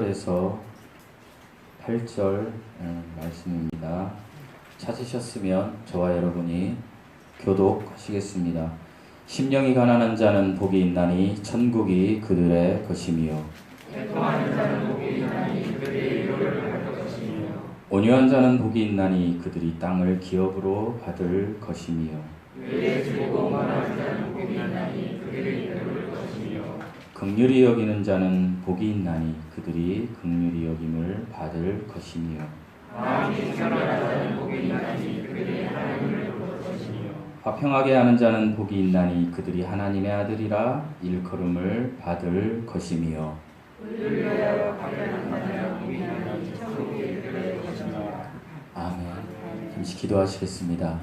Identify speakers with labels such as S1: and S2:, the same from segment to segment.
S1: 7절에서 8절 말씀입니다. 찾으셨으면 저와 여러분이 교독하시겠습니다. 심령이 가난한 자는 복이 있나니 천국이 그들의 것이며
S2: 애통하는 자는 복이 있나니 그들의 위로를 받을 것이며
S1: 온유한 자는 복이 있나니 그들이 땅을 기업으로 받을 것이며
S2: 의에 지고 말하는 자는 복이 있나니 그들이 배부를 것이며
S1: 긍휼히 여기는 자는 복이 있나니 그들이 긍휼히 여김을 받을 것이며
S2: 마음이 청결한 자는 복이 있나니 그들이 하나님을 볼 것이며
S1: 화평하게 하는 자는 복이 있나니 그들이 하나님의 아들이라 일컬음을 받을 것이며
S2: 의를 위하여 발견한 자는 복이 있나니 천국이 그들의 것이며.
S1: 아멘. 잠시 기도하시겠습니다.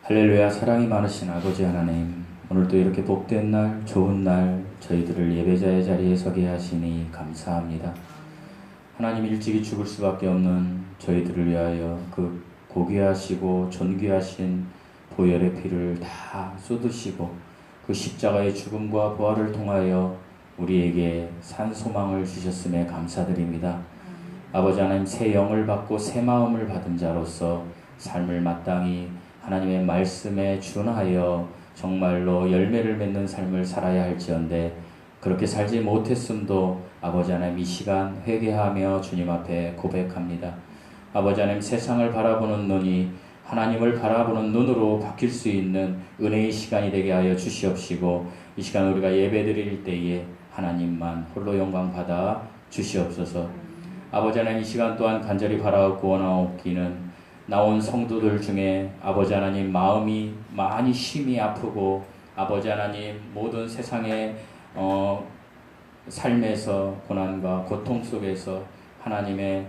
S1: 할렐루야. 사랑이 많으신 아버지 하나님, 오늘도 이렇게 복된 날, 좋은 날 저희들을 예배자의 자리에 서게 하시니 감사합니다. 하나님, 일찍이 죽을 수밖에 없는 저희들을 위하여 그 고귀하시고 존귀하신 보혈의 피를 다 쏟으시고 그 십자가의 죽음과 부활을 통하여 우리에게 산 소망을 주셨음에 감사드립니다. 아버지 하나님, 새 영을 받고 새 마음을 받은 자로서 삶을 마땅히 하나님의 말씀에 준하여 정말로 열매를 맺는 삶을 살아야 할지언데 그렇게 살지 못했음도 아버지 하나님 이 시간 회개하며 주님 앞에 고백합니다. 아버지 하나님, 세상을 바라보는 눈이 하나님을 바라보는 눈으로 바뀔 수 있는 은혜의 시간이 되게 하여 주시옵시고 이 시간 우리가 예배드릴 때에 하나님만 홀로 영광 받아 주시옵소서. 아버지 하나님, 이 시간 또한 간절히 바라옵고 원하옵기는 나온 성도들 중에 아버지 하나님 마음이 많이 심히 아프고 아버지 하나님 모든 세상의 삶에서 고난과 고통 속에서 하나님의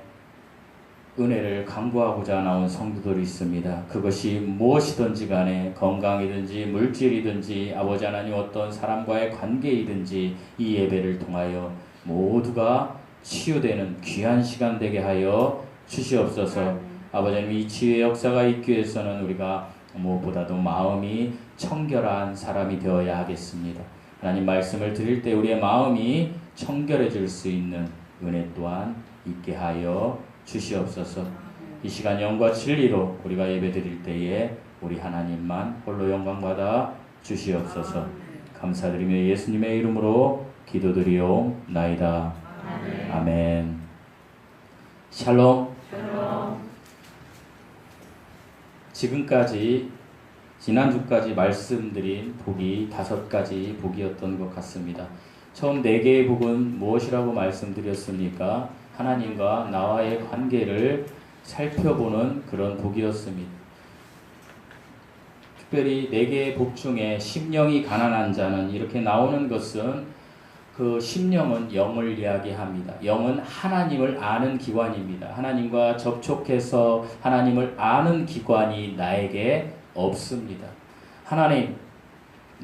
S1: 은혜를 강구하고자 나온 성도들이 있습니다. 그것이 무엇이든지 간에 건강이든지 물질이든지 아버지 하나님 어떤 사람과의 관계이든지 이 예배를 통하여 모두가 치유되는 귀한 시간 되게 하여 주시옵소서. 아버지 하나님, 이 치유의 역사가 있기 위해서는 우리가 무엇보다도 마음이 청결한 사람이 되어야 하겠습니다. 하나님, 말씀을 드릴 때 우리의 마음이 청결해질 수 있는 은혜 또한 있게 하여 주시옵소서. 이 시간 영과 진리로 우리가 예배드릴 때에 우리 하나님만 홀로 영광 받아 주시옵소서. 감사드리며 예수님의 이름으로 기도드리옵나이다. 아멘. 샬롬. 지금까지 지난주까지 말씀드린 복이 5가지 복이었던 것 같습니다. 처음 4개의 복은 무엇이라고 말씀드렸습니까? 하나님과 나와의 관계를 살펴보는 그런 복이었습니다. 특별히 4개의 복 중에 심령이 가난한 자는 이렇게 나오는 것은 그 심령은 영을 이야기합니다. 영은 하나님을 아는 기관입니다. 하나님과 접촉해서 하나님을 아는 기관이 나에게 없습니다. 하나님,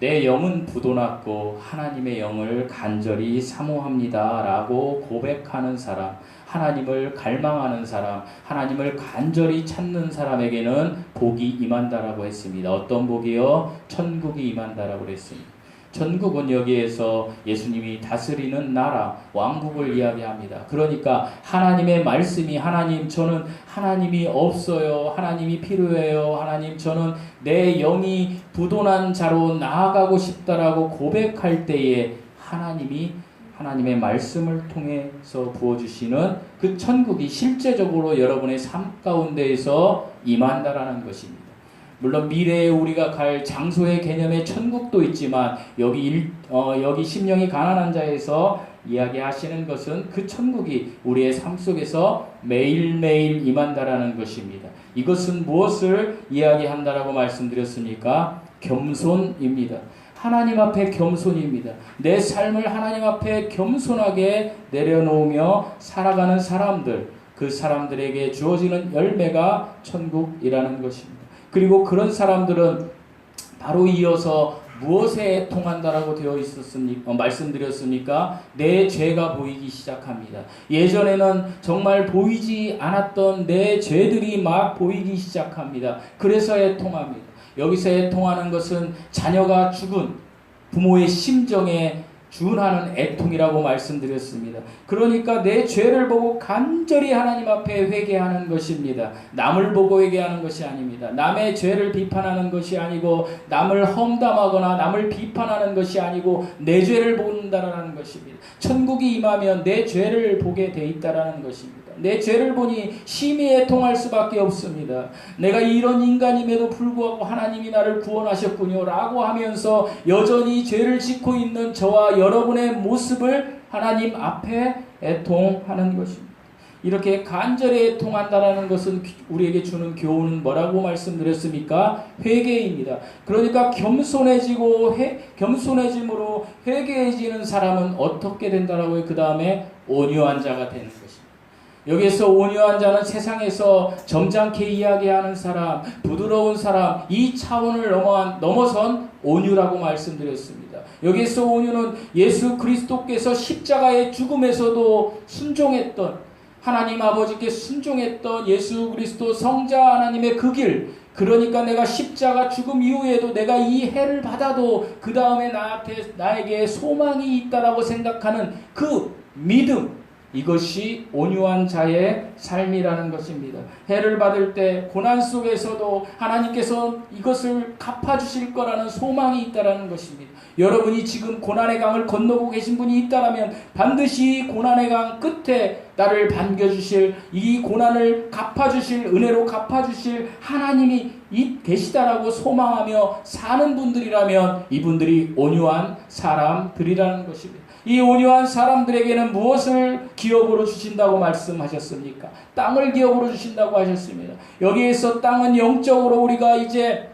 S1: 내 영은 부도났고 하나님의 영을 간절히 사모합니다 라고 고백하는 사람, 하나님을 갈망하는 사람, 하나님을 간절히 찾는 사람에게는 복이 임한다라고 했습니다. 어떤 복이요? 천국이 임한다라고 했습니다. 천국은 여기에서 예수님이 다스리는 나라, 왕국을 이야기합니다. 그러니까 하나님의 말씀이 하나님, 저는 하나님이 없어요. 하나님이 필요해요. 하나님, 저는 내 영이 부도난 자로 나아가고 싶다라고 고백할 때에 하나님이 하나님의 말씀을 통해서 부어주시는 그 천국이 실제적으로 여러분의 삶 가운데에서 임한다라는 것입니다. 물론 미래에 우리가 갈 장소의 개념의 천국도 있지만 여기 심령이 가난한 자에서 이야기하시는 것은 그 천국이 우리의 삶 속에서 매일매일 임한다라는 것입니다. 이것은 무엇을 이야기한다라고 말씀드렸습니까? 겸손입니다. 하나님 앞에 겸손입니다. 내 삶을 하나님 앞에 겸손하게 내려놓으며 살아가는 사람들, 그 사람들에게 주어지는 열매가 천국이라는 것입니다. 그리고 그런 사람들은 바로 이어서 무엇에 통한다라고 되어 있었습니까? 말씀드렸습니까? 내 죄가 보이기 시작합니다. 예전에는 정말 보이지 않았던 내 죄들이 막 보이기 시작합니다. 그래서 애통합니다. 여기서 애통하는 것은 자녀가 죽은 부모의 심정에 준하는 애통이라고 말씀드렸습니다. 그러니까 내 죄를 보고 간절히 하나님 앞에 회개하는 것입니다. 남을 보고 회개하는 것이 아닙니다. 남의 죄를 비판하는 것이 아니고, 남을 험담하거나 남을 비판하는 것이 아니고 내 죄를 본다라는 것입니다. 천국이 임하면 내 죄를 보게 돼 있다라는 것입니다. 내 죄를 보니 심히 애통할 수밖에 없습니다. 내가 이런 인간임에도 불구하고 하나님이 나를 구원하셨군요 라고 하면서 여전히 죄를 짓고 있는 저와 여러분의 모습을 하나님 앞에 애통하는 것입니다. 이렇게 간절히 애통한다라는 것은 우리에게 주는 교훈은 뭐라고 말씀드렸습니까? 회개입니다. 그러니까 겸손해짐으로 회개해지는 사람은 어떻게 된다라고요? 그 다음에 온유한 자가 되는 것입니다. 여기에서 온유한 자는 세상에서 점잖게 이야기하는 사람, 부드러운 사람, 이 차원을 넘어선 온유라고 말씀드렸습니다. 여기에서 온유는 예수 그리스도께서 십자가의 죽음에서도 순종했던, 하나님 아버지께 순종했던 예수 그리스도 성자 하나님의 그 길, 그러니까 내가 십자가 죽음 이후에도 내가 이 해를 받아도 그 다음에 나에게 소망이 있다라고 생각하는 그 믿음, 이것이 온유한 자의 삶이라는 것입니다. 해를 받을 때 고난 속에서도 하나님께서 이것을 갚아주실 거라는 소망이 있다는 것입니다. 여러분이 지금 고난의 강을 건너고 계신 분이 있다면 반드시 고난의 강 끝에 나를 반겨주실, 이 고난을 갚아주실, 은혜로 갚아주실 하나님이 계시다라고 소망하며 사는 분들이라면 이분들이 온유한 사람들이라는 것입니다. 이 온유한 사람들에게는 무엇을 기업으로 주신다고 말씀하셨습니까? 땅을 기업으로 주신다고 하셨습니다. 여기에서 땅은 영적으로 우리가 이제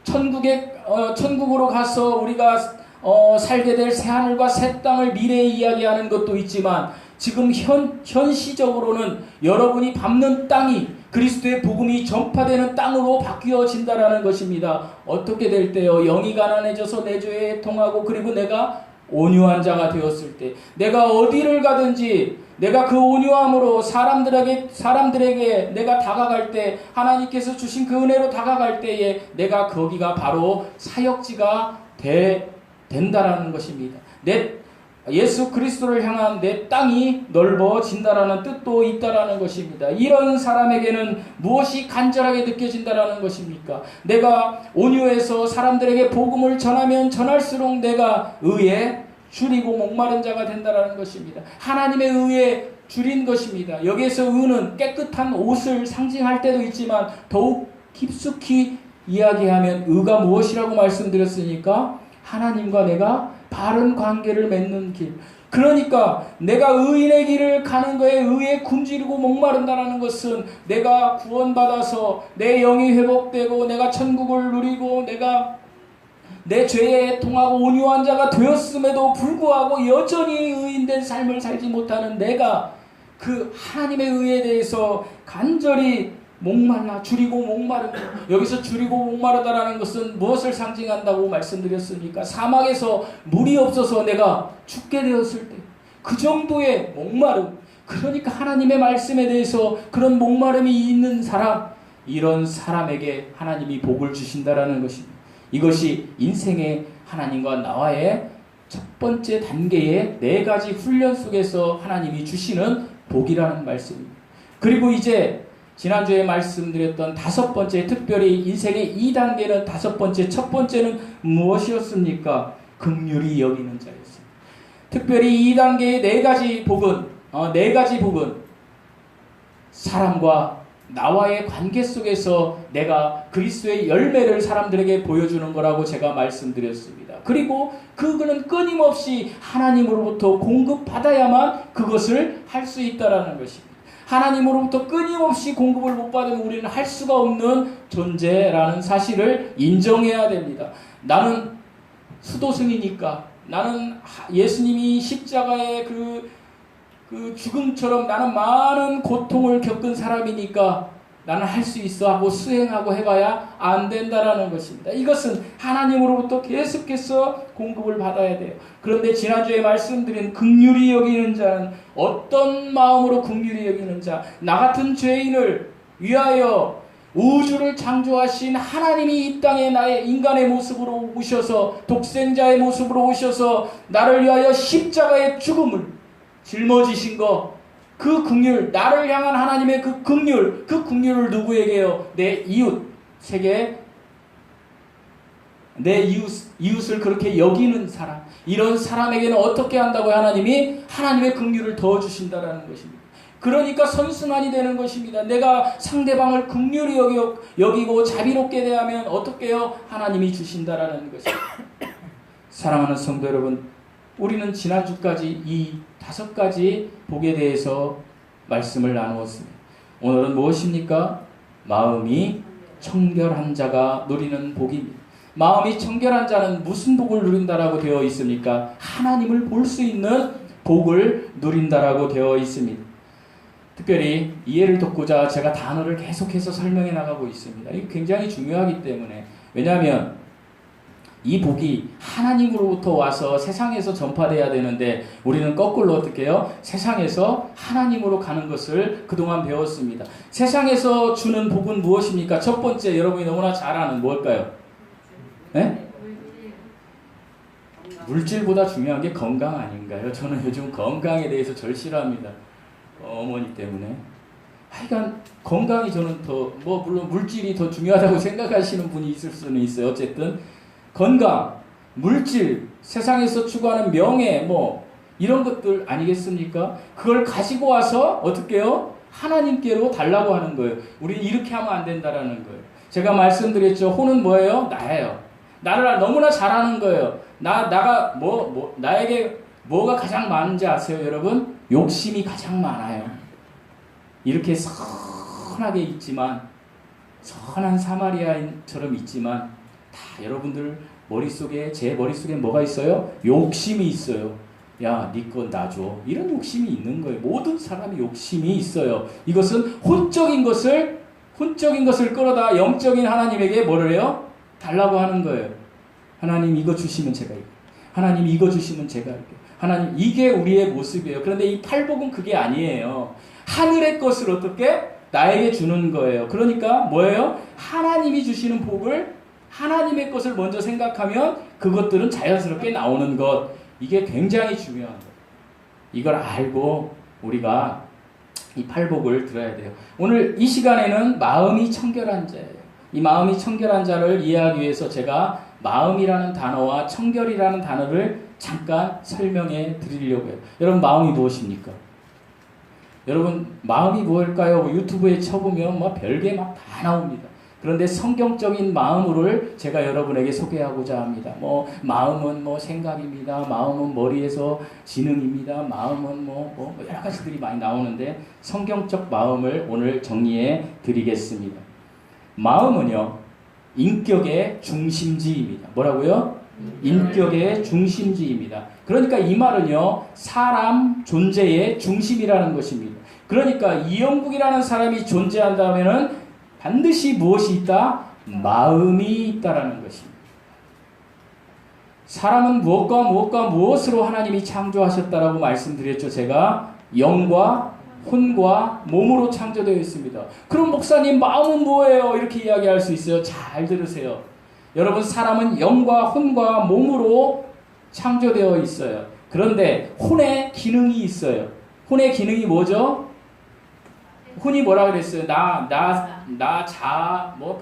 S1: 천국으로 가서 우리가 살게 될 새하늘과 새 땅을 미래에 이야기하는 것도 있지만, 지금 현시적으로는 여러분이 밟는 땅이 그리스도의 복음이 전파되는 땅으로 바뀌어진다라는 것입니다. 어떻게 될 때요? 영이 가난해져서 내 죄에 애통하고, 그리고 내가 온유한 자가 되었을 때, 내가 어디를 가든지 내가 그 온유함으로 사람들에게 내가 다가갈 때, 하나님께서 주신 그 은혜로 다가갈 때에 내가 거기가 바로 사역지가 된다라는 것입니다. 예수 그리스도를 향한 내 땅이 넓어진다라는 뜻도 있다라는 것입니다. 이런 사람에게는 무엇이 간절하게 느껴진다라는 것입니까? 내가 온유해서 사람들에게 복음을 전하면 전할수록 내가 의에 줄이고 목마른 자가 된다라는 것입니다. 하나님의 의에 줄인 것입니다. 여기에서 의는 깨끗한 옷을 상징할 때도 있지만, 더욱 깊숙이 이야기하면 의가 무엇이라고 말씀드렸으니까 하나님과 내가 바른 관계를 맺는 길. 그러니까 내가 의인의 길을 가는 거에 의에 굶주리고 목마른다는 것은 내가 구원받아서 내 영이 회복되고 내가 천국을 누리고 내가 내 죄에 애통하고 온유한 자가 되었음에도 불구하고 여전히 의인된 삶을 살지 못하는 내가 그 하나님의 의에 대해서 간절히 줄이고 목마른 것. 여기서 줄이고 목마르다라는 것은 무엇을 상징한다고 말씀드렸습니까? 사막에서 물이 없어서 내가 죽게 되었을 때 그 정도의 목마름. 그러니까 하나님의 말씀에 대해서 그런 목마름이 있는 사람, 이런 사람에게 하나님이 복을 주신다라는 것입니다. 이것이 인생의 하나님과 나와의 첫 번째 단계의 4가지 훈련 속에서 하나님이 주시는 복이라는 말씀입니다. 그리고 이제 지난주에 말씀드렸던 5번째, 특별히 인생의 2단계는 5번째, 첫 번째는 무엇이었습니까? 긍휼히 여기는 자였습니다. 특별히 2단계의 4가지 복은 사람과 나와의 관계 속에서 내가 그리스도의 열매를 사람들에게 보여주는 거라고 제가 말씀드렸습니다. 그리고 그거는 끊임없이 하나님으로부터 공급받아야만 그것을 할 수 있다라는 것입니다. 하나님으로부터 끊임없이 공급을 못 받으면 우리는 할 수가 없는 존재라는 사실을 인정해야 됩니다. 나는 수도승이니까, 나는 예수님이 십자가의 그 죽음처럼 나는 많은 고통을 겪은 사람이니까 나는 할 수 있어 하고 수행하고 해봐야 안 된다라는 것입니다. 이것은 하나님으로부터 계속해서 공급을 받아야 돼요. 그런데 지난주에 말씀드린 긍휼히 여기는 자는 어떤 마음으로 긍휼히 여기는 자, 나 같은 죄인을 위하여 우주를 창조하신 하나님이 이 땅에 나의 인간의 모습으로 오셔서 독생자의 모습으로 오셔서 나를 위하여 십자가의 죽음을 짊어지신 것, 그 긍휼, 나를 향한 하나님의 그 긍휼을 누구에게요? 내 이웃에게, 내 이웃을 그렇게 여기는 사람, 이런 사람에게는 어떻게 한다고 하나님이 하나님의 긍휼을 더 주신다라는 것입니다. 그러니까 선순환이 되는 것입니다. 내가 상대방을 긍휼히 여기고 자비롭게 대하면 어떻게 해요? 하나님이 주신다라는 것입니다. 사랑하는 성도 여러분, 우리는 지난주까지 이 5가지 복에 대해서 말씀을 나누었습니다. 오늘은 무엇입니까? 마음이 청결한 자가 누리는 복입니다. 마음이 청결한 자는 무슨 복을 누린다라고 되어 있습니까? 하나님을 볼 수 있는 복을 누린다라고 되어 있습니다. 특별히 이해를 돕고자 제가 단어를 계속해서 설명해 나가고 있습니다. 이게 굉장히 중요하기 때문에, 왜냐하면 이 복이 하나님으로부터 와서 세상에서 전파돼야 되는데 우리는 거꾸로 어떻게 해요? 세상에서 하나님으로 가는 것을 그동안 배웠습니다. 세상에서 주는 복은 무엇입니까? 첫 번째, 여러분이 너무나 잘 아는 뭘까요? 네? 물질보다 중요한 게 건강 아닌가요? 저는 요즘 건강에 대해서 절실합니다. 어머니 때문에. 하여간 건강이 저는 더, 물론 물질이 더 중요하다고 생각하시는 분이 있을 수는 있어요. 어쨌든 건강, 물질, 세상에서 추구하는 명예, 이런 것들 아니겠습니까? 그걸 가지고 와서 어떻게 해요? 하나님께로 달라고 하는 거예요. 우리는 이렇게 하면 안 된다라는 거예요. 제가 말씀드렸죠. 혼은 뭐예요? 나예요. 나를 너무나 잘하는 거예요. 나에게 뭐가 가장 많은지 아세요, 여러분? 욕심이 가장 많아요. 이렇게 선하게 있지만, 선한 사마리아인처럼 있지만, 다 여러분들 머릿속에, 제 머릿속에 뭐가 있어요? 욕심이 있어요. 야, 네 건 나 줘. 이런 욕심이 있는 거예요. 모든 사람이 욕심이 있어요. 이것은 혼적인 것을 끌어다 영적인 하나님에게 뭐를 해요? 달라고 하는 거예요. 하나님 이거 주시면 제가 이거. 하나님 이거 주시면 제가 할게요. 하나님, 이게 우리의 모습이에요. 그런데 이 팔복은 그게 아니에요. 하늘의 것을 어떻게? 나에게 주는 거예요. 그러니까 뭐예요? 하나님이 주시는 복을, 하나님의 것을 먼저 생각하면 그것들은 자연스럽게 나오는 것. 이게 굉장히 중요한 거예요. 이걸 알고 우리가 이 팔복을 들어야 돼요. 오늘 이 시간에는 마음이 청결한 자예요. 이 마음이 청결한 자를 이해하기 위해서 제가 마음이라는 단어와 청결이라는 단어를 잠깐 설명해 드리려고 해요. 여러분, 마음이 무엇입니까? 여러분, 마음이 무엇일까요? 유튜브에 쳐보면 별게 막 다 나옵니다. 그런데 성경적인 마음을 제가 여러분에게 소개하고자 합니다. 마음은 생각입니다. 마음은 머리에서 지능입니다. 마음은 여러 가지들이 많이 나오는데 성경적 마음을 오늘 정리해 드리겠습니다. 마음은요, 인격의 중심지입니다. 뭐라고요? 인격의 중심지입니다. 그러니까 이 말은요, 사람 존재의 중심이라는 것입니다. 그러니까 이영국이라는 사람이 존재한다면은 반드시 무엇이 있다? 마음이 있다라는 것입니다. 사람은 무엇과 무엇으로 하나님이 창조하셨다라고 말씀드렸죠. 제가 영과 혼과 몸으로 창조되어 있습니다. 그럼 목사님, 마음은 뭐예요? 이렇게 이야기할 수 있어요. 잘 들으세요. 여러분, 사람은 영과 혼과 몸으로 창조되어 있어요. 그런데 혼의 기능이 있어요. 혼의 기능이 뭐죠? 혼이 뭐라 그랬어요?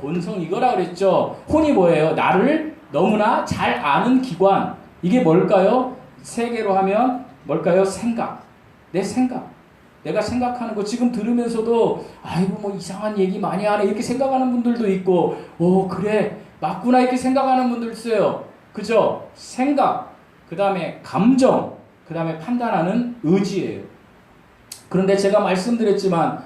S1: 본성 이거라 그랬죠. 혼이 뭐예요? 나를 너무나 잘 아는 기관. 이게 뭘까요? 세계로 하면 뭘까요? 생각. 내 생각. 내가 생각하는 거 지금 들으면서도 아이고 이상한 얘기 많이 하네 이렇게 생각하는 분들도 있고, 그래 맞구나 이렇게 생각하는 분들 있어요. 그죠? 생각, 그 다음에 감정, 그 다음에 판단하는 의지예요. 그런데 제가 말씀드렸지만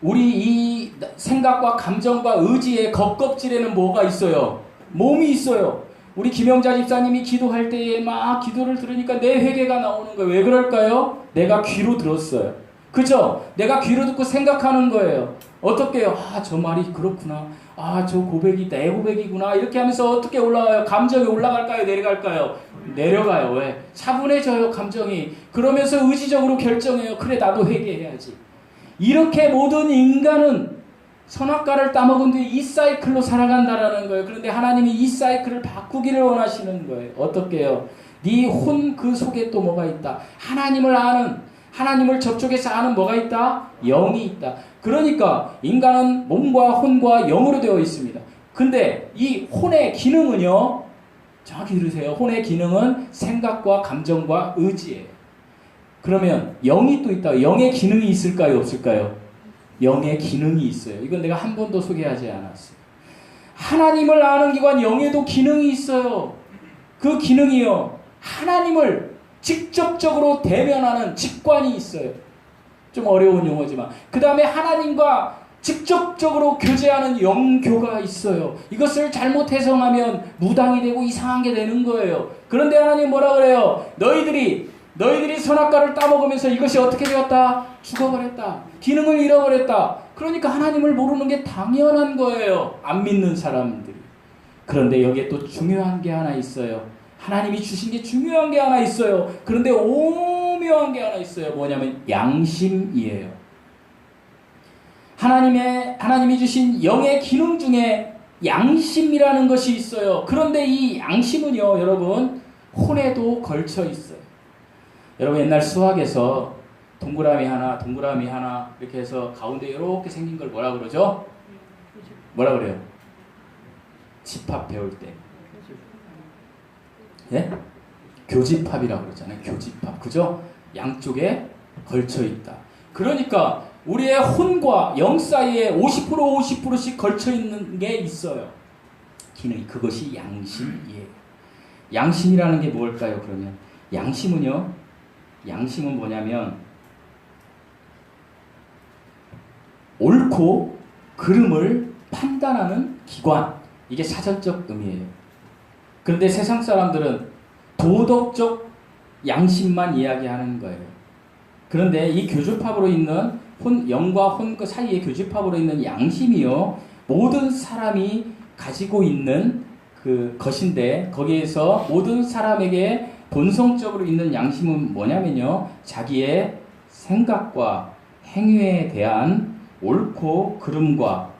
S1: 우리 이 생각과 감정과 의지의 겉껍질에는 뭐가 있어요? 몸이 있어요. 우리 김영자 집사님이 기도할 때에 막 기도를 들으니까 내 회개가 나오는 거예요. 왜 그럴까요? 내가 귀로 들었어요. 그죠? 내가 귀로 듣고 생각하는 거예요. 어떻게 해요? 저 말이 그렇구나. 저 고백이 내 고백이구나. 이렇게 하면서 어떻게 올라가요? 감정이 올라갈까요? 내려갈까요? 내려가요. 왜? 차분해져요, 감정이. 그러면서 의지적으로 결정해요. 그래, 나도 회개해야지. 이렇게 모든 인간은 선악과를 따먹은 뒤에 이 사이클로 살아간다라는 거예요. 그런데 하나님이 이 사이클을 바꾸기를 원하시는 거예요. 어떻게요? 네 혼 그 속에 또 뭐가 있다. 하나님을 아는, 하나님을 저쪽에서 아는 뭐가 있다? 영이 있다. 그러니까 인간은 몸과 혼과 영으로 되어 있습니다. 근데 이 혼의 기능은요, 정확히 들으세요. 혼의 기능은 생각과 감정과 의지예요. 그러면 영이 또 있다. 영의 기능이 있을까요? 없을까요? 영의 기능이 있어요. 이건 내가 한 번도 소개하지 않았어요. 하나님을 아는 기관 영에도 기능이 있어요. 그 기능이요, 하나님을 직접적으로 대면하는 직관이 있어요. 좀 어려운 용어지만 그 다음에 하나님과 직접적으로 교제하는 영교가 있어요. 이것을 잘못 해석하면 무당이 되고 이상한 게 되는 거예요. 그런데 하나님 뭐라 그래요? 너희들이 선악과를 따먹으면서 이것이 어떻게 되었다? 죽어버렸다. 기능을 잃어버렸다. 그러니까 하나님을 모르는 게 당연한 거예요. 안 믿는 사람들이. 그런데 여기에 또 중요한 게 하나 있어요. 하나님이 주신 게 중요한 게 하나 있어요. 그런데 오묘한 게 하나 있어요. 뭐냐면 양심이에요. 하나님이 주신 영의 기능 중에 양심이라는 것이 있어요. 그런데 이 양심은요, 여러분, 혼에도 걸쳐 있어요. 여러분 옛날 수학에서 동그라미 하나 이렇게 해서 가운데 이렇게 생긴 걸 뭐라 그러죠? 뭐라 그래요? 집합 배울 때. 예? 교집합이라고 그러잖아요. 교집합. 그죠? 양쪽에 걸쳐 있다. 그러니까 우리의 혼과 영 사이에 50%씩 걸쳐 있는 게 있어요. 기능이. 그것이 양심이에요. 양심이라는 게 뭘까요? 그러면 양심은 뭐냐면 옳고 그름을 판단하는 기관. 이게 사전적 의미예요. 그런데 세상 사람들은 도덕적 양심만 이야기하는 거예요. 그런데 이 교집합으로 있는 영과 혼 그 사이의 교집합으로 있는 양심이요, 모든 사람이 가지고 있는 그 것인데, 거기에서 모든 사람에게 본성적으로 있는 양심은 뭐냐면요, 자기의 생각과 행위에 대한 옳고 그름과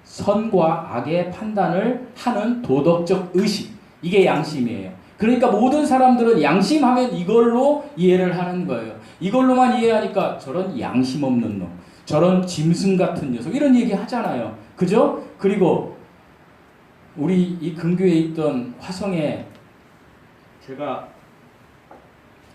S1: 선과 악의 판단을 하는 도덕적 의식, 이게 양심이에요. 그러니까 모든 사람들은 양심하면 이걸로 이해를 하는 거예요. 이걸로만 이해하니까 저런 양심 없는 놈, 저런 짐승 같은 녀석, 이런 얘기 하잖아요. 그죠? 그리고 우리 이 근교에 있던 화성에 제가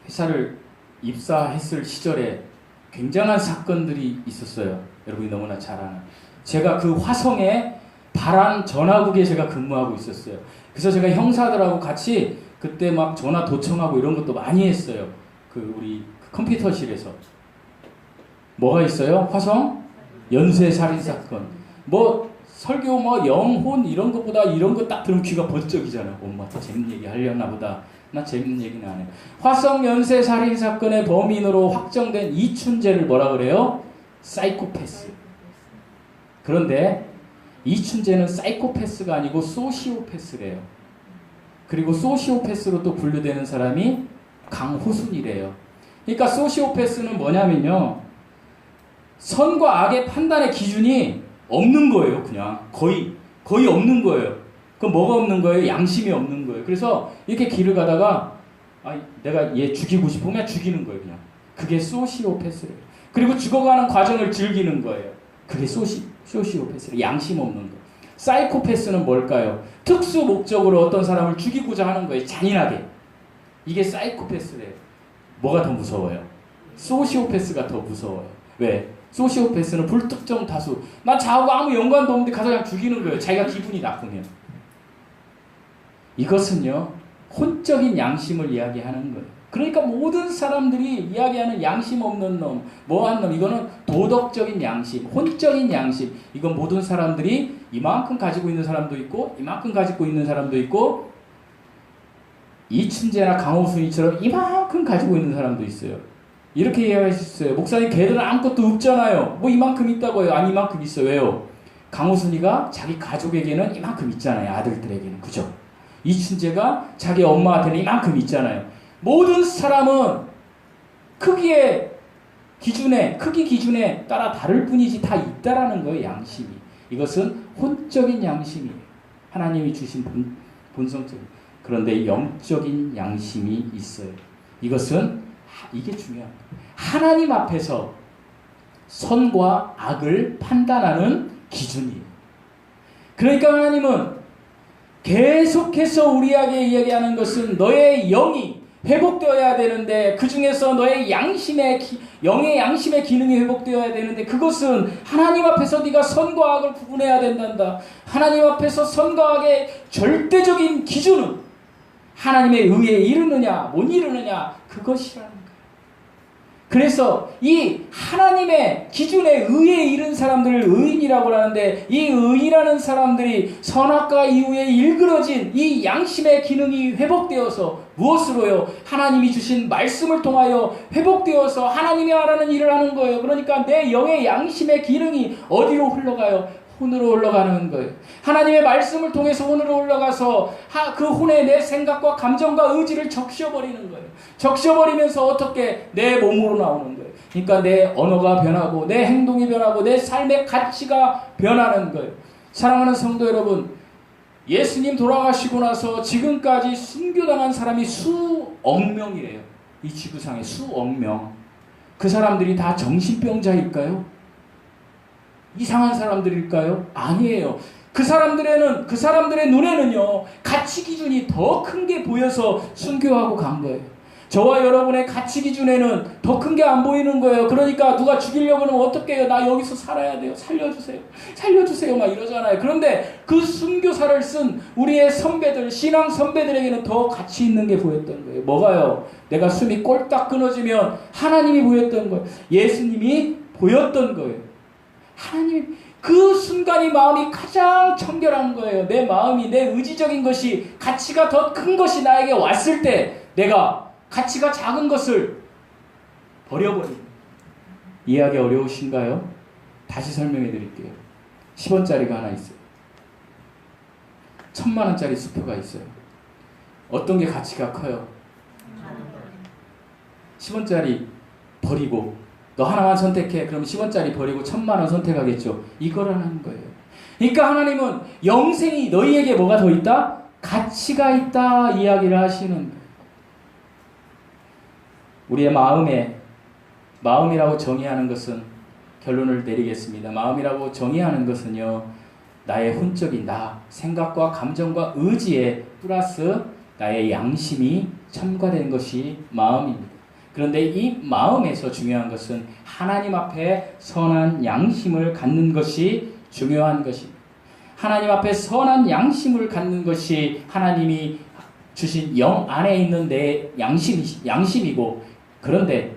S1: 회사를 입사했을 시절에 굉장한 사건들이 있었어요. 여러분이 너무나 잘 아는. 제가 그 화성에 바란 전화국에 제가 근무하고 있었어요. 그래서 제가 형사들하고 같이 그때 막 전화 도청하고 이런 것도 많이 했어요. 그 우리 컴퓨터실에서. 뭐가 있어요? 화성 연쇄살인 사건. 뭐 설교 뭐 영혼 이런 것보다 이런 거 딱 들으면 귀가 번쩍이잖아. 엄마 더 재밌는 얘기 하려나 보다. 나 재밌는 얘기는 안 해. 화성 연쇄살인 사건의 범인으로 확정된 이춘재를 뭐라 그래요? 사이코패스. 그런데 이춘재는 사이코패스가 아니고 소시오패스래요. 그리고 소시오패스로 또 분류되는 사람이 강호순이래요. 그러니까 소시오패스는 뭐냐면요, 선과 악의 판단의 기준이 없는 거예요. 그냥 거의 없는 거예요. 그럼 뭐가 없는 거예요? 양심이 없는 거예요. 그래서 이렇게 길을 가다가 내가 얘 죽이고 싶으면 죽이는 거예요. 그냥 그게 소시오패스래요. 그리고 죽어가는 과정을 즐기는 거예요. 그게 소시오패스래요. 양심 없는 거. 사이코패스는 뭘까요? 특수 목적으로 어떤 사람을 죽이고자 하는 거예요. 잔인하게. 이게 사이코패스래요. 뭐가 더 무서워요? 소시오패스가 더 무서워요. 왜? 소시오패스는 불특정 다수. 난 자하고 아무 연관도 없는데 가서 그냥 죽이는 거예요. 자기가 기분이 나쁘면. 이것은요, 혼적인 양심을 이야기하는 거예요. 그러니까 모든 사람들이 이야기하는 양심 없는 놈, 뭐한 놈, 이거는 도덕적인 양심, 혼적인 양심. 이건 모든 사람들이 이만큼 가지고 있는 사람도 있고 이만큼 가지고 있는 사람도 있고 이춘재나 강호순이처럼 이만큼 가지고 있는 사람도 있어요. 이렇게 이해할 수 있어요. 목사님, 걔들은 아무것도 없잖아요. 뭐 이만큼 있다고 해요. 아니, 이만큼 있어요. 왜요? 강호순이가 자기 가족에게는 이만큼 있잖아요. 아들들에게는. 그죠? 이춘재가 자기 엄마한테는 이만큼 있잖아요. 모든 사람은 크기 기준에 따라 다를 뿐이지 다 있다라는 거예요. 양심이. 이것은 혼적인 양심이에요. 하나님이 주신 본성적인. 그런데 영적인 양심이 있어요. 이것은 이게 중요합니다. 하나님 앞에서 선과 악을 판단하는 기준이에요. 그러니까 하나님은 계속해서 우리에게 이야기하는 것은 너의 영이 회복되어야 되는데 그 중에서 너의 영의 양심의 기능이 회복되어야 되는데 그것은 하나님 앞에서 네가 선과 악을 구분해야 된단다. 하나님 앞에서 선과 악의 절대적인 기준은 하나님의 의에 이르느냐 못 이르느냐 그것이라는 거예요. 그래서 이 하나님의 기준에 의에 이른 사람들을 의인이라고 하는데 이 의인이라는 사람들이 선악과 이후에 일그러진 이 양심의 기능이 회복되어서 무엇으로요? 하나님이 주신 말씀을 통하여 회복되어서 하나님이 하라는 일을 하는 거예요. 그러니까 내 영의 양심의 기능이 어디로 흘러가요? 혼으로 올라가는 거예요. 하나님의 말씀을 통해서 혼으로 올라가서 그 혼에 내 생각과 감정과 의지를 적셔버리는 거예요. 적셔버리면서 어떻게 내 몸으로 나오는 거예요. 그러니까 내 언어가 변하고 내 행동이 변하고 내 삶의 가치가 변하는 거예요. 사랑하는 성도 여러분, 예수님 돌아가시고 나서 지금까지 순교당한 사람이 수억 명이래요. 이 지구상에 수억 명. 그 사람들이 다 정신병자일까요? 이상한 사람들일까요? 아니에요. 그 사람들의 눈에는요, 가치 기준이 더 큰 게 보여서 순교하고 간 거예요. 저와 여러분의 가치 기준에는 더 큰 게 안 보이는 거예요. 그러니까 누가 죽이려고 하면 어떻게 해요? 나 여기서 살아야 돼요. 살려주세요. 살려주세요. 막 이러잖아요. 그런데 그 순교사를 쓴 우리의 선배들, 신앙 선배들에게는 더 가치 있는 게 보였던 거예요. 뭐가요? 내가 숨이 꼴딱 끊어지면 하나님이 보였던 거예요. 예수님이 보였던 거예요. 하나님, 그 순간이 마음이 가장 청결한 거예요. 내 마음이, 내 의지적인 것이, 가치가 더 큰 것이 나에게 왔을 때 내가 가치가 작은 것을 버려버립니다. 이해하기 어려우신가요? 다시 설명해 드릴게요. 10원짜리가 하나 있어요. 1000만원짜리 수표가 있어요. 어떤 게 가치가 커요? 10원짜리 버리고 너 하나만 선택해. 그럼 10원짜리 버리고 1000만원 선택하겠죠. 이걸 하는 거예요. 그러니까 하나님은 영생이 너희에게 뭐가 더 있다? 가치가 있다 이야기를 하시는 거예요. 우리의 마음이라고 정의하는 것은 결론을 내리겠습니다. 마음이라고 정의하는 것은요, 나의 혼적인 나, 생각과 감정과 의지에 플러스 나의 양심이 첨가된 것이 마음입니다. 그런데 이 마음에서 중요한 것은 하나님 앞에 선한 양심을 갖는 것이 중요한 것입니다. 하나님 앞에 선한 양심을 갖는 것이 하나님이 주신 영 안에 있는 내 양심이고, 그런데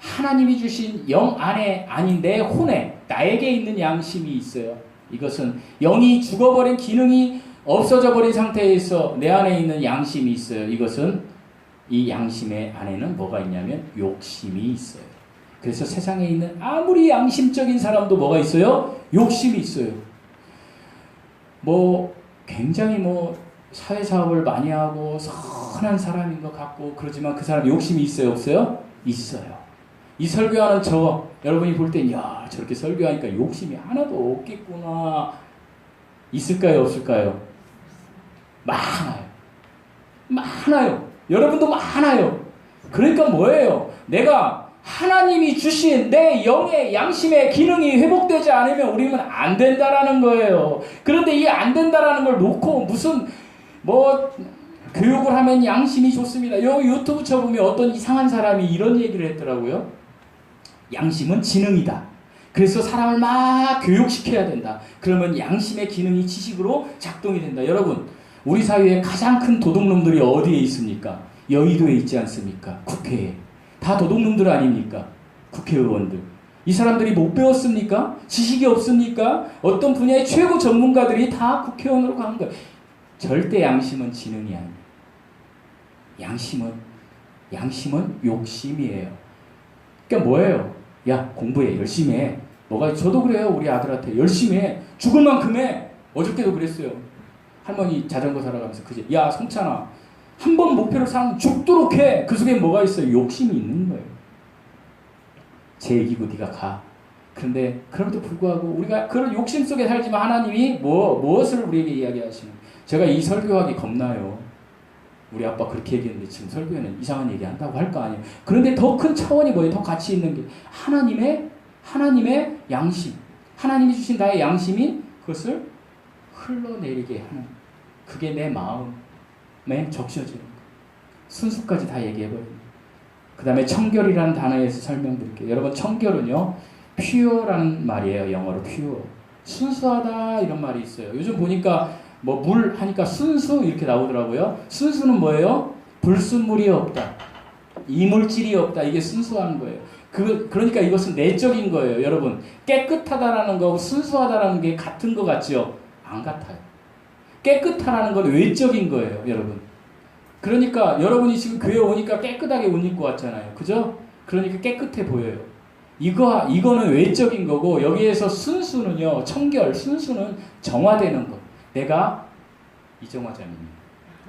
S1: 하나님이 주신 영 안에 아닌 내 혼에 나에게 있는 양심이 있어요. 이것은 영이 죽어버린 기능이 없어져 버린 상태에서 내 안에 있는 양심이 있어요. 이것은 이 양심의 안에는 뭐가 있냐면 욕심이 있어요. 그래서 세상에 있는 아무리 양심적인 사람도 뭐가 있어요? 욕심이 있어요. 굉장히 사회사업을 많이 하고 선한 사람인 것 같고 그러지만 그 사람 욕심이 있어요? 없어요? 있어요. 이 설교하는 여러분이 볼 땐 야, 저렇게 설교하니까 욕심이 하나도 없겠구나. 있을까요? 없을까요? 많아요. 여러분도 많아요. 그러니까 뭐예요? 내가 하나님이 주신 내 영의 양심의 기능이 회복되지 않으면 우리는 안 된다라는 거예요. 그런데 이 안 된다라는 걸 놓고 무슨 교육을 하면 양심이 좋습니다. 여기 유튜브 쳐보면 어떤 이상한 사람이 이런 얘기를 했더라고요. 양심은 지능이다. 그래서 사람을 막 교육시켜야 된다. 그러면 양심의 기능이 지식으로 작동이 된다. 여러분, 우리 사회에 가장 큰 도둑놈들이 어디에 있습니까? 여의도에 있지 않습니까? 국회에. 다 도둑놈들 아닙니까? 국회의원들. 이 사람들이 못 배웠습니까? 지식이 없습니까? 어떤 분야의 최고 전문가들이 다 국회의원으로 간 거예요. 절대 양심은 지능이 아니에요. 양심은 욕심이에요. 그러니까 뭐예요? 야, 공부해. 열심히 해. 저도 그래요. 우리 아들한테. 열심히 해. 죽을 만큼 해. 어저께도 그랬어요. 할머니 자전거 사러 가면서 야, 성찬아. 한 번 목표를 삼으면 죽도록 해. 그 속에 뭐가 있어요? 욕심이 있는 거예요. 제 얘기고 네가 가. 그런데 그럼에도 불구하고 우리가 그런 욕심 속에 살지만 하나님이 무엇을 우리에게 이야기하시는? 제가 이 설교하기 겁나요. 우리 아빠 그렇게 얘기했는데 지금 설교에는 이상한 얘기 한다고 할 거 아니에요. 그런데 더 큰 차원이 뭐예요? 더 가치 있는 게 하나님의 양심, 하나님이 주신 나의 양심이 그것을 흘러내리게 하는, 그게 내 마음에 적셔지는 거. 순수까지 다 얘기해버립니다. 그 다음에 청결이라는 단어에서 설명드릴게요. 여러분, 청결은요, pure라는 말이에요. 영어로 pure. 순수하다 이런 말이 있어요. 요즘 보니까 뭐 물 하니까 순수 이렇게 나오더라고요. 순수는 뭐예요? 불순물이 없다. 이물질이 없다. 이게 순수한 거예요. 그러니까 이것은 내적인 거예요. 여러분, 깨끗하다라는 거하고 순수하다라는 게 같은 거 같죠? 안 같아요. 깨끗하다는 건 외적인 거예요. 여러분. 그러니까 여러분이 지금 교회 오니까 깨끗하게 옷 입고 왔잖아요. 그죠? 그러니까 깨끗해 보여요. 이거는 외적인 거고, 여기에서 순수는요, 청결, 순수는 정화되는 것. 내가 이정화자입니다.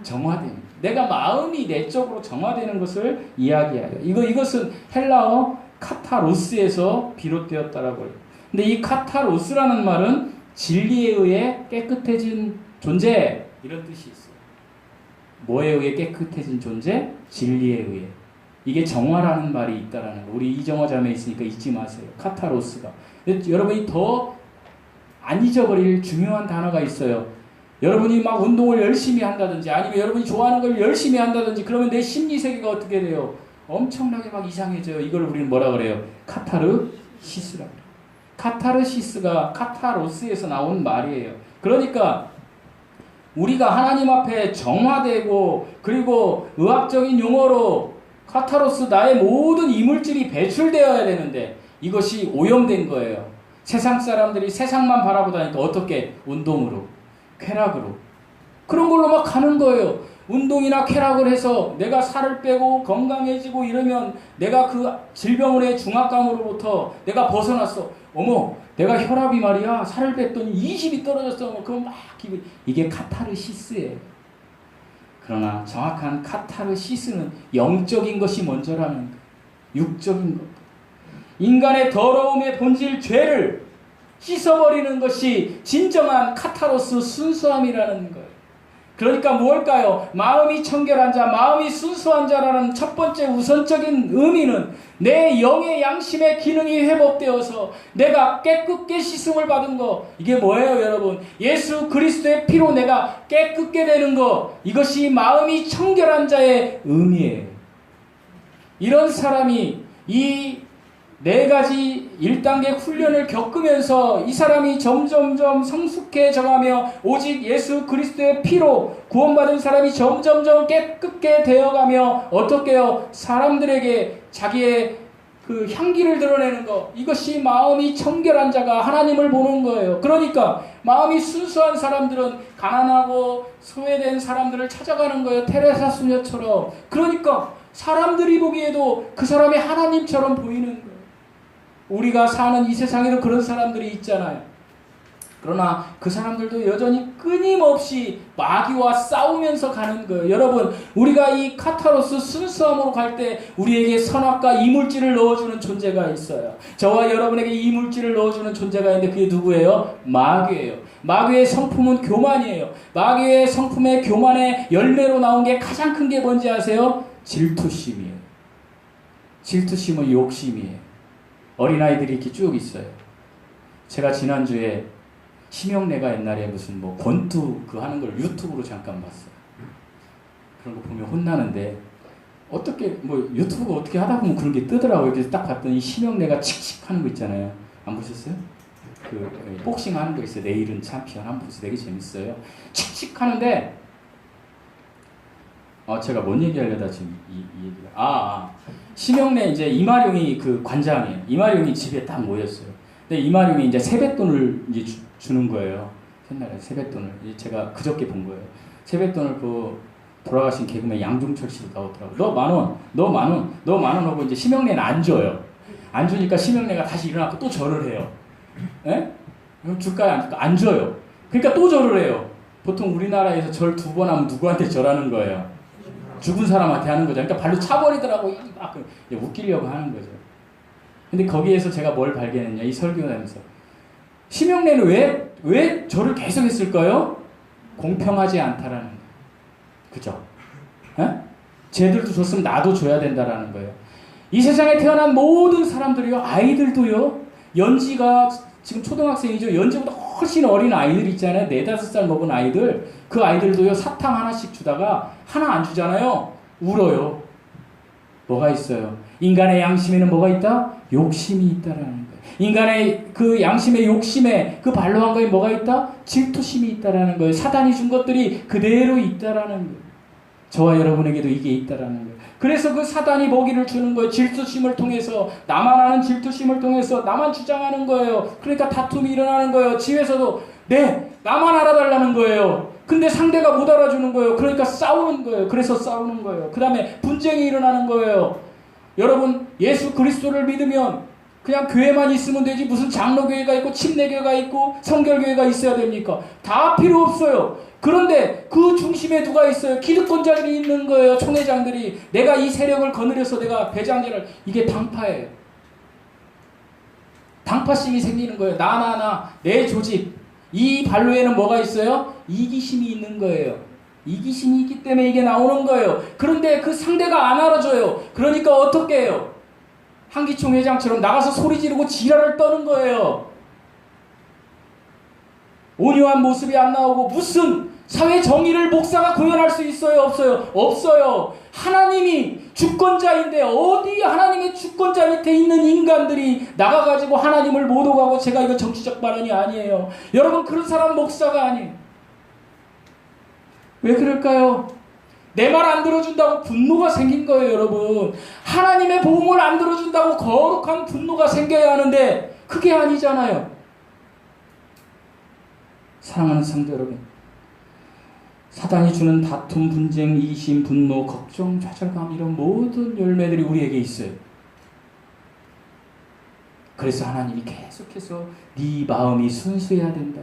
S1: 정화되는 것. 내가 마음이 내적으로 정화되는 것을 이야기해요. 이것은 헬라어 카타로스에서 비롯되었다라고 해요. 근데 이 카타로스라는 말은 진리에 의해 깨끗해진 존재, 이런 뜻이 있어요. 뭐에 의해 깨끗해진 존재? 진리에 의해. 이게 정화라는 말이 있다라는 거. 우리 이정화 자매 있으니까 잊지 마세요. 카타로스가. 여러분이 더 안 잊어버릴 중요한 단어가 있어요. 여러분이 막 운동을 열심히 한다든지, 아니면 여러분이 좋아하는 걸 열심히 한다든지, 그러면 내 심리 세계가 어떻게 돼요? 엄청나게 막 이상해져요. 이걸 우리는 뭐라 그래요? 카타르시스라고 그래요. 카타르시스가 카타로스에서 나온 말이에요. 그러니까 우리가 하나님 앞에 정화되고, 그리고 의학적인 용어로 카타로스, 나의 모든 이물질이 배출되어야 되는데 이것이 오염된 거예요. 세상 사람들이 세상만 바라보다니까 어떻게? 운동으로, 쾌락으로, 그런 걸로 막 가는 거예요. 운동이나 쾌락을 해서 내가 살을 빼고 건강해지고 이러면 내가 그 질병의 중압감으로부터 내가 벗어났어. 어머, 내가 혈압이 말이야, 살을 뺐더니 20이 떨어졌어. 그럼 막 이게 카타르시스예요. 그러나 정확한 카타르시스는 영적인 것이 먼저라는 거예요. 육적인 것. 인간의 더러움의 본질, 죄를 씻어버리는 것이 진정한 카타로스 순수함이라는 거예요. 그러니까 무엇일까요? 마음이 청결한 자, 마음이 순수한 자라는 첫 번째 우선적인 의미는 내 영의 양심의 기능이 회복되어서 내가 깨끗게 씻음을 받은 거. 이게 뭐예요, 여러분? 예수 그리스도의 피로 내가 깨끗게 되는 거. 이것이 마음이 청결한 자의 의미예요. 이런 사람이 이 4가지 1단계 훈련을 겪으면서 이 사람이 점점점 성숙해져가며 오직 예수 그리스도의 피로 구원받은 사람이 점점점 깨끗게 되어가며 어떻게 해요? 사람들에게 자기의 그 향기를 드러내는 것. 이것이 마음이 청결한 자가 하나님을 보는 거예요. 그러니까 마음이 순수한 사람들은 가난하고 소외된 사람들을 찾아가는 거예요. 테레사 수녀처럼. 그러니까 사람들이 보기에도 그 사람이 하나님처럼 보이는 거예요. 우리가 사는 이 세상에도 그런 사람들이 있잖아요. 그러나 그 사람들도 여전히 끊임없이 마귀와 싸우면서 가는 거예요. 여러분, 우리가 이 카타로스 순수함으로 갈 때 우리에게 선악과 이물질을 넣어주는 존재가 있어요. 저와 여러분에게 이물질을 넣어주는 존재가 있는데 그게 누구예요? 마귀예요. 마귀의 성품은 교만이에요. 마귀의 성품의 교만의 열매로 나온 게 가장 큰 게 뭔지 아세요? 질투심이에요. 질투심은 욕심이에요. 어린아이들이 이렇게 쭉 있어요. 제가 지난주에 심형래가 옛날에 무슨 뭐 권투 그 하는 걸 유튜브로 잠깐 봤어요. 그런 거 보면 혼나는데 어떻게 뭐 유튜브가 어떻게 하다 보면 그런 게 뜨더라고요. 그래서 딱 봤더니 심형래가 칙칙 하는 거 있잖아요. 안 보셨어요? 그 복싱 하는 거 있어요. 내일은 챔피언 한번 보세요. 되게 재밌어요. 칙칙 하는데 제가 뭔 얘기하려다 지금 이 얘기를 심형래 이제 이마룡이 그 관장이에요. 이마룡이 집에 딱 모였어요. 근데 이마룡이 이제 세뱃돈을 이제 주는 거예요. 옛날에 세뱃돈을 제가 그저께 본 거예요. 세뱃돈을 그 돌아가신 개그맨 양종철 씨도 나오더라고요. 너 10,000원, 너 10,000원, 너 10,000원 하고 이제 심형래는 안 줘요. 안 주니까 심형래가 다시 일어나고 또 절을 해요. 예? 그럼 줄까요? 안 줄까요? 안 줘요. 그러니까 또 절을 해요. 보통 우리나라에서 절 2번 하면 누구한테 절하는 거예요? 죽은 사람한테 하는 거죠. 그러니까 발로 차버리더라고. 막 웃기려고 하는 거죠. 근데 거기에서 제가 뭘 발견했냐, 이 설교하면서. 심형래는 왜 저를 계속 했을까요? 공평하지 않다라는 거예요. 그죠? 에? 쟤들도 줬으면 나도 줘야 된다라는 거예요. 이 세상에 태어난 모든 사람들이요, 아이들도요, 연지가 지금 초등학생이죠. 연지보다 훨씬 어린 아이들 있잖아요. 4, 5살 먹은 아이들. 그 아이들도요, 사탕 하나씩 주다가 하나 안 주잖아요. 울어요. 뭐가 있어요? 인간의 양심에는 뭐가 있다? 욕심이 있다라는 거예요. 인간의 그 양심의 욕심에 그 반로한 거에 뭐가 있다? 질투심이 있다라는 거예요. 사단이 준 것들이 그대로 있다라는 거예요. 저와 여러분에게도 이게 있다라는 거예요. 그래서 그 사단이 먹이를 주는 거예요. 질투심을 통해서, 나만 아는 질투심을 통해서 나만 주장하는 거예요. 그러니까 다툼이 일어나는 거예요. 집에서도 나만 알아달라는 거예요. 근데 상대가 못 알아주는 거예요. 그러니까 싸우는 거예요. 그래서 싸우는 거예요. 그 다음에 분쟁이 일어나는 거예요. 여러분, 예수 그리스도를 믿으면 그냥 교회만 있으면 되지 무슨 장로교회가 있고 침례교회가 있고 성결교회가 있어야 됩니까? 다 필요 없어요. 그런데 그 중심에 누가 있어요? 기득권자들이 있는 거예요. 총회장들이. 내가 이 세력을 거느려서 내가 배장자를, 이게 당파예요. 당파심이 생기는 거예요. 내 조직. 이 반로에는 뭐가 있어요? 이기심이 있는 거예요. 이기심이 있기 때문에 이게 나오는 거예요. 그런데 그 상대가 안 알아줘요. 그러니까 어떻게 해요? 한기총 회장처럼 나가서 소리 지르고 지랄을 떠는 거예요. 온유한 모습이 안 나오고, 무슨 사회 정의를 목사가 구현할 수 있어요? 없어요? 없어요. 하나님이 주권자인데 어디 하나님의 주권자 밑에 있는 인간들이 나가가지고 하나님을 못 오가고, 제가 이거 정치적 발언이 아니에요. 여러분, 그런 사람 목사가 아니에요. 왜 그럴까요? 내 말 안 들어준다고 분노가 생긴 거예요, 여러분. 하나님의 복음을 안 들어준다고 거룩한 분노가 생겨야 하는데 그게 아니잖아요. 사랑하는 성도 여러분, 사단이 주는 다툼, 분쟁, 이기심, 분노, 걱정, 좌절감, 이런 모든 열매들이 우리에게 있어요. 그래서 하나님이 계속해서 네 마음이 순수해야 된다.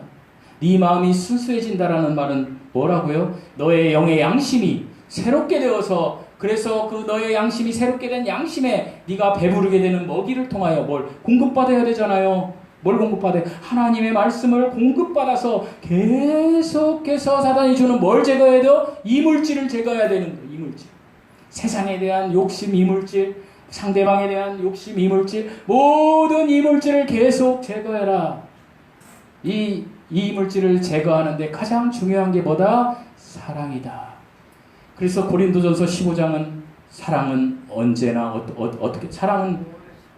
S1: 네 마음이 순수해진다라는 말은 뭐라고요? 너의 영의 양심이 새롭게 되어서, 그래서 그 너의 양심이 새롭게 된 양심에 네가 배부르게 되는 먹이를 통하여 뭘 공급받아야 되잖아요. 뭘 공급받아요? 하나님의 말씀을 공급받아서 계속해서 사단이 주는 뭘 제거해야 돼요? 이물질을 제거해야 되는 거예요. 이물질. 세상에 대한 욕심 이물질, 상대방에 대한 욕심 이물질, 모든 이물질을 계속 제거해라. 이 이물질을 제거하는데 가장 중요한 게 뭐다? 사랑이다. 그래서 고린도전서 15장은 사랑은 언제나 어떻게, 사랑은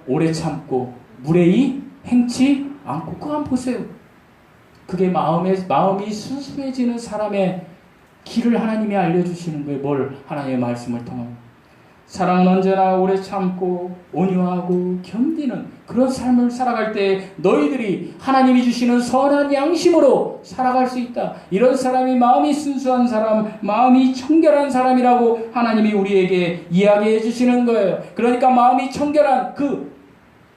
S1: 오래 참고 무례히 행치 않고. 그거 한번 보세요. 그게 마음이 순수해지는 사람의 길을 하나님이 알려주시는 거예요. 뭘? 하나님의 말씀을 통하여. 사랑은 언제나 오래 참고 온유하고 견디는 그런 삶을 살아갈 때 너희들이 하나님이 주시는 선한 양심으로 살아갈 수 있다. 이런 사람이 마음이 순수한 사람, 마음이 청결한 사람이라고 하나님이 우리에게 이야기해 주시는 거예요. 그러니까 마음이 청결한, 그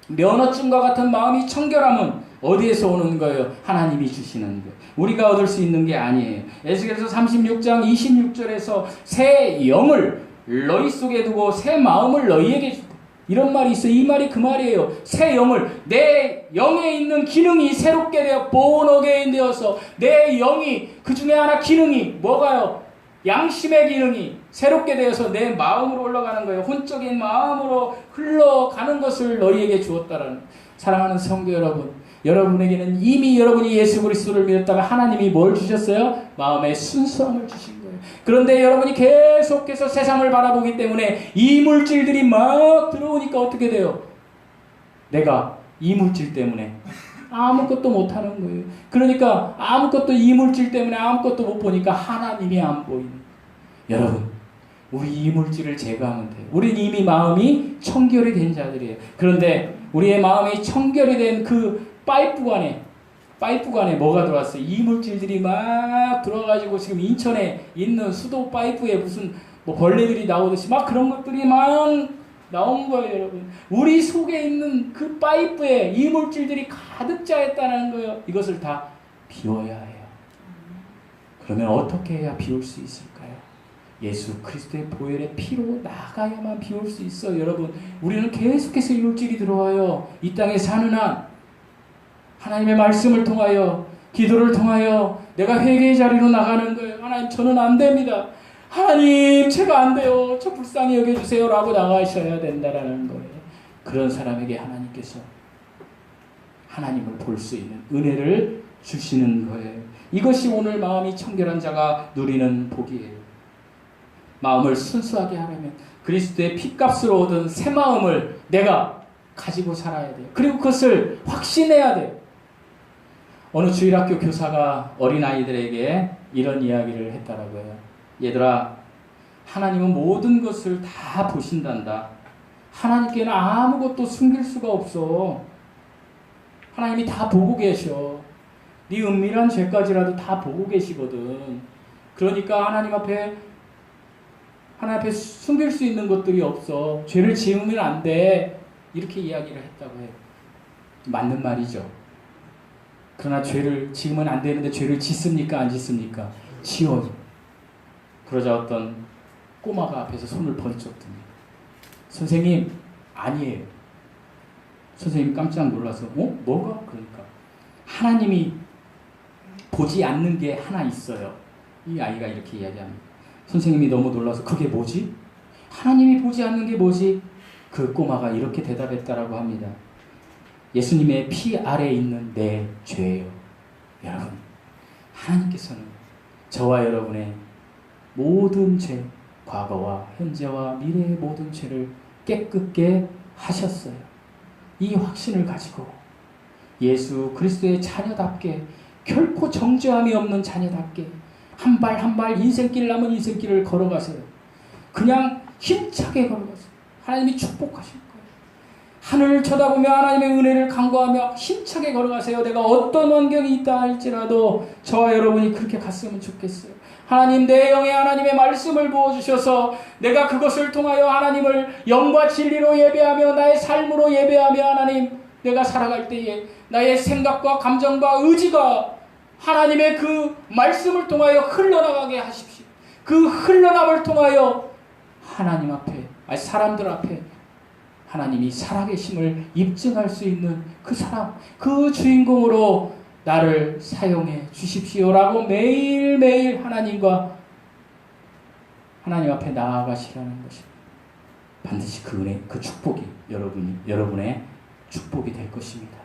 S1: 면허증과 같은 마음이 청결함은 어디에서 오는 거예요? 하나님이 주시는 거예요. 우리가 얻을 수 있는 게 아니에요. 에스겔서 36장 26절에서 새 영을 너희 속에 두고 새 마음을 너희에게 주고, 이런 말이 있어요. 이 말이 그 말이에요. 새 영을, 내 영에 있는 기능이 새롭게 되어 born again 되어서 내 영이, 그 중에 하나 기능이 뭐가요? 양심의 기능이 새롭게 되어서 내 마음으로 올라가는 거예요. 혼적인 마음으로 흘러가는 것을 너희에게 주었다라는. 사랑하는 성도 여러분, 여러분에게는 이미 여러분이 예수 그리스도를 믿었다면 하나님이 뭘 주셨어요? 마음의 순수함을 주신 거예요. 그런데 여러분이 계속해서 세상을 바라보기 때문에 이물질들이 막 들어오니까 어떻게 돼요? 내가 이물질 때문에 아무것도 못하는 거예요. 그러니까 아무것도, 이물질 때문에 아무것도 못 보니까 하나님이 안 보이는 거예요. 여러분, 우리 이물질을 제거하면 돼요. 우리는 이미 마음이 청결이 된 자들이에요. 그런데 우리의 마음이 청결이 된 그 파이프관에 뭐가 들어왔어요? 이물질들이 막 들어가지고 지금 인천에 있는 수도 파이프에 무슨 뭐 벌레들이 나오듯이 막 그런 것들이 막 나온 거예요, 여러분. 우리 속에 있는 그 파이프에 이물질들이 가득 차있다는 거예요. 이것을 다 비워야 해요. 그러면 어떻게 해야 비울 수 있을까요? 예수 그리스도의 보혈의 피로 나가야만 비울 수 있어요. 여러분, 우리는 계속해서 이물질이 들어와요. 이 땅에 사는 한 하나님의 말씀을 통하여, 기도를 통하여 내가 회개의 자리로 나가는 거예요. 하나님, 저는 안 됩니다. 하나님, 제가 안 돼요. 저 불쌍히 여겨주세요. 라고 나가셔야 된다라는 거예요. 그런 사람에게 하나님께서 하나님을 볼 수 있는 은혜를 주시는 거예요. 이것이 오늘 마음이 청결한 자가 누리는 복이에요. 마음을 순수하게 하려면 그리스도의 핏값으로 얻은 새 마음을 내가 가지고 살아야 돼요. 그리고 그것을 확신해야 돼요. 어느 주일학교 교사가 어린아이들에게 이런 이야기를 했다라고 해요. 얘들아, 하나님은 모든 것을 다 보신단다. 하나님께는 아무것도 숨길 수가 없어. 하나님이 다 보고 계셔. 네 은밀한 죄까지라도 다 보고 계시거든. 그러니까 하나님 앞에 숨길 수 있는 것들이 없어. 죄를 지으면 안 돼. 이렇게 이야기를 했다고 해요. 맞는 말이죠. 그러나 죄를 지으면 안 되는데 죄를 짓습니까? 안 짓습니까? 지어요. 그러자 어떤 꼬마가 앞에서 손을 번쩍 듭니다. 선생님, 아니에요. 선생님 깜짝 놀라서, 뭐가? 그러니까 하나님이 보지 않는 게 하나 있어요. 이 아이가 이렇게 이야기합니다. 선생님이 너무 놀라서, 그게 뭐지? 하나님이 보지 않는 게 뭐지? 그 꼬마가 이렇게 대답했다라고 합니다. 예수님의 피 아래에 있는 내 죄예요. 여러분, 하나님께서는 저와 여러분의 모든 죄, 과거와 현재와 미래의 모든 죄를 깨끗게 하셨어요. 이 확신을 가지고 예수 그리스도의 자녀답게, 결코 정죄함이 없는 자녀답게 한 발 한 발 인생길, 남은 인생길을 걸어가세요. 그냥 힘차게 걸어가세요. 하나님이 축복하실 거예요. 하늘을 쳐다보며 하나님의 은혜를 간구하며 힘차게 걸어가세요. 내가 어떤 환경이 있다 할지라도 저와 여러분이 그렇게 갔으면 좋겠어요. 하나님, 내 영에 하나님의 말씀을 부어주셔서 내가 그것을 통하여 하나님을 영과 진리로 예배하며 나의 삶으로 예배하며 하나님, 내가 살아갈 때에 나의 생각과 감정과 의지가 하나님의 그 말씀을 통하여 흘러나가게 하십시오. 그 흘러남을 통하여 하나님 앞에, 사람들 앞에 하나님이 살아계심을 입증할 수 있는 그 사람, 그 주인공으로 나를 사용해 주십시오라고 매일매일 하나님 앞에 나아가시라는 것입니다. 반드시 그 은혜, 그 축복이 여러분의 축복이 될 것입니다.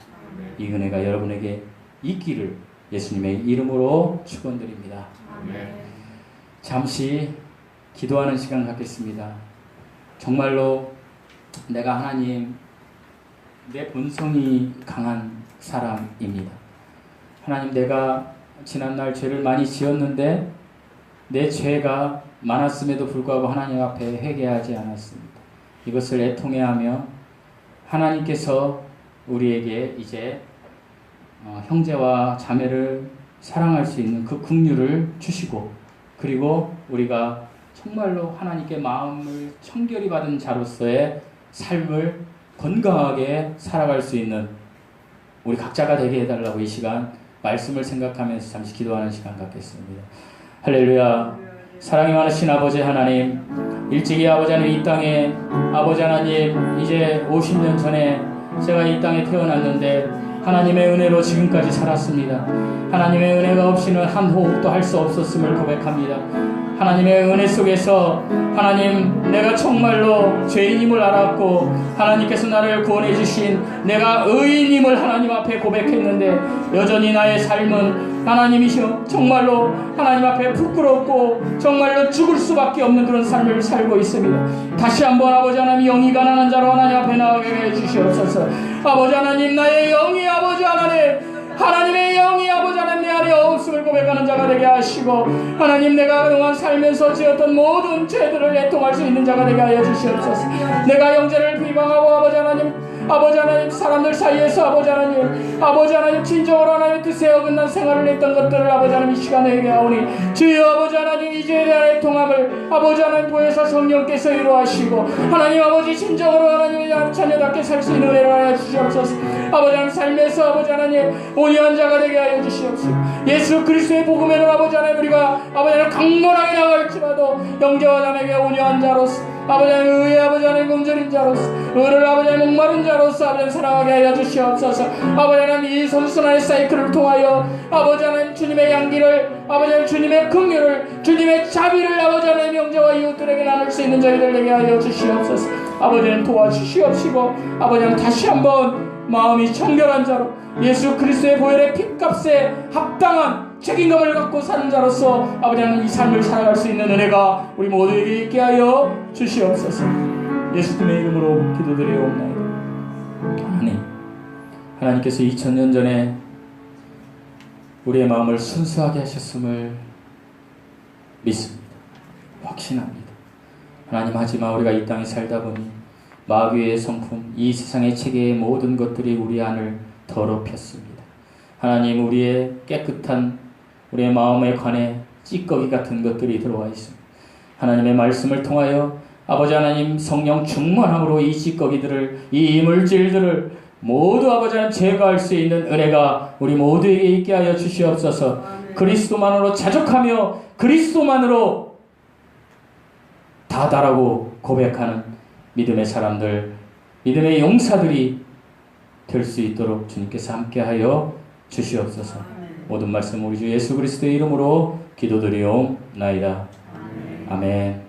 S1: 이 은혜가 여러분에게 있기를 예수님의 이름으로 축원드립니다. 잠시 기도하는 시간 갖겠습니다. 정말로 내가 하나님, 내 본성이 강한 사람입니다. 하나님, 내가 지난날 죄를 많이 지었는데 내 죄가 많았음에도 불구하고 하나님 앞에 회개하지 않았습니다. 이것을 애통해하며 하나님께서 우리에게 이제 형제와 자매를 사랑할 수 있는 그 긍휼을 주시고, 그리고 우리가 정말로 하나님께 마음을 청결히 받은 자로서의 삶을 건강하게 살아갈 수 있는 우리 각자가 되게 해달라고 이 시간 말씀을 생각하면서 잠시 기도하는 시간 갖겠습니다. 할렐루야. 사랑이 많으신 아버지 하나님, 일찍이 아버지 하나님 이 땅에, 아버지 하나님 이제 50년 전에 제가 이 땅에 태어났는데 하나님의 은혜로 지금까지 살았습니다. 하나님의 은혜가 없이는 한 호흡도 할 수 없었음을 고백합니다. 하나님의 은혜 속에서 하나님, 내가 정말로 죄인임을 알았고 하나님께서 나를 구원해 주신 내가 의인임을 하나님 앞에 고백했는데 여전히 나의 삶은 하나님이시여 정말로 하나님 앞에 부끄럽고 정말로 죽을 수밖에 없는 그런 삶을 살고 있습니다. 다시 한번 아버지 하나님, 영이 가난한 자로 하나님 앞에 나가게 해주시옵소서. 아버지 하나님, 나의 영이 아버지 하나님의 영이 아버지 하나님 내 안에 없음을 고백하는 자가 되게 하시고, 하나님, 내가 그동안 살면서 지었던 모든 죄들을 애통할 수 있는 자가 되게 하여 주시옵소서. 내가 형제를 비방하고 아버지 하나님 아버지 하나님 사람들 사이에서 아버지 하나님 진정으로 하나님 뜻에 어긋난 생활을 했던 것들을 아버지 하나님 이 시간에 회개하오니 주여 아버지 하나님 이제에 대한 통합을 아버지 하나님 보혜사 성령께서 이루하시고 하나님 아버지 진정으로 하나님의 자녀답게 살 수 있는 은혜를 하여 주시옵소서. 아버지 하나님 삶에서 아버지 하나님 온유한 자가 되게 하여 주시옵소서. 예수 그리스도의 복음에는 아버지 하나님 우리가 아버지 하나님 강건하게 나갈지라도 형제와 자매에게 온유한 자로서 아버지 하나님 의의 아버지 하나님 공절인 자로서 의를 아버지 하나님 목마른 자로서 아버지 하나님 사랑하게 하여 주시옵소서. 아버지 하나님 이 선순환의 사이클을 통하여 아버지 하나님 주님의 양기를 아버지 하나님 주님의 긍휼을 주님의 자비를 아버지 하나님 형제와 이웃들에게 나눌 수 있는 저희들 되게 하여 주시옵소서. 아버지 하나님 도와주시옵시고 아버지 하나님 다시 한번 마음이 청결한 자로 예수 그리스도의 보혈의 핏값에 합당한 책임감을 갖고 사는 자로서 아버지 하나님 이 삶을 살아갈 수 있는 은혜가 우리 모두에게 있게 하여 주시옵소서. 예수님의 이름으로 기도드리옵나이다. 하나님께서 2000년 전에 우리의 마음을 순수하게 하셨음을 믿습니다. 확신합니다. 하나님 하지만 우리가 이 땅에 살다 보니 마귀의 성품, 이 세상의 체계의 모든 것들이 우리 안을 더럽혔습니다. 하나님 우리의 깨끗한 우리의 마음에 관해 찌꺼기 같은 것들이 들어와 있습니다. 하나님의 말씀을 통하여 아버지 하나님 성령 충만함으로 이 찌꺼기들을 이 이물질들을 모두 아버지 하나님 제거할 수 있는 은혜가 우리 모두에게 있게 하여 주시옵소서. 그리스도만으로 자족하며 그리스도만으로 다다라고 고백하는 믿음의 사람들, 믿음의 용사들이 될 수 있도록 주님께서 함께하여 주시옵소서. 모든 말씀 우리 주 예수 그리스도의 이름으로 기도드리옵나이다. 아멘.